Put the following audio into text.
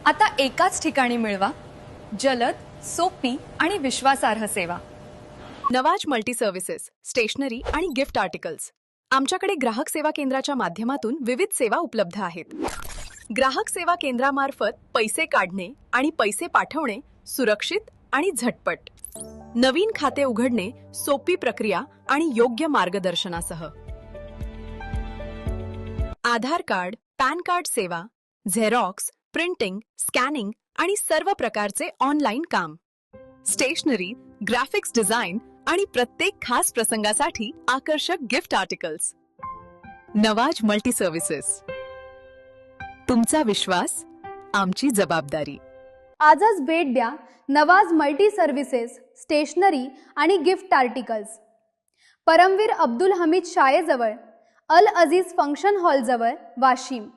आता एकाच ठिकाणी मिळवा जलद, सोपी आणि विश्वासार्ह सेवा। नवाज मल्टी सर्व्हिसेस, स्टेशनरी आणि गिफ्ट आर्टिकल्स। आमच्याकडे ग्राहक सेवा केंद्राच्या माध्यमातून विविध सेवा उपलब्ध आहेत। ग्राहक सेवा केंद्रामार्फत पैसे काढणे आणि पैसे पाठवणे सुरक्षित आणि झटपट। नवीन खाते उघडणे सोपी प्रक्रिया आणि योग्य मार्गदर्शनासह। आधार कार्ड, पॅन कार्ड सेवा, झेरॉक्स, प्रिंटिंग, स्कॅनिंग आणि सर्व प्रकारचे ऑनलाइन काम। स्टेशनरी, ग्राफिक्स डिझाइन आणि प्रत्येक खास प्रसंगासाठी आकर्षक gift articles. Nawaz multi services, तुमचा विश्वास आमची जबाबदारी। आजच भेट द्या नवाज मल्टी सर्व्हिसेस, स्टेशनरी आणि गिफ्ट आर्टिकल्स, परमवीर अब्दुल हमीद शाळेजवळ, अल अजीज फंक्शन हॉल जवळ, वाशिम।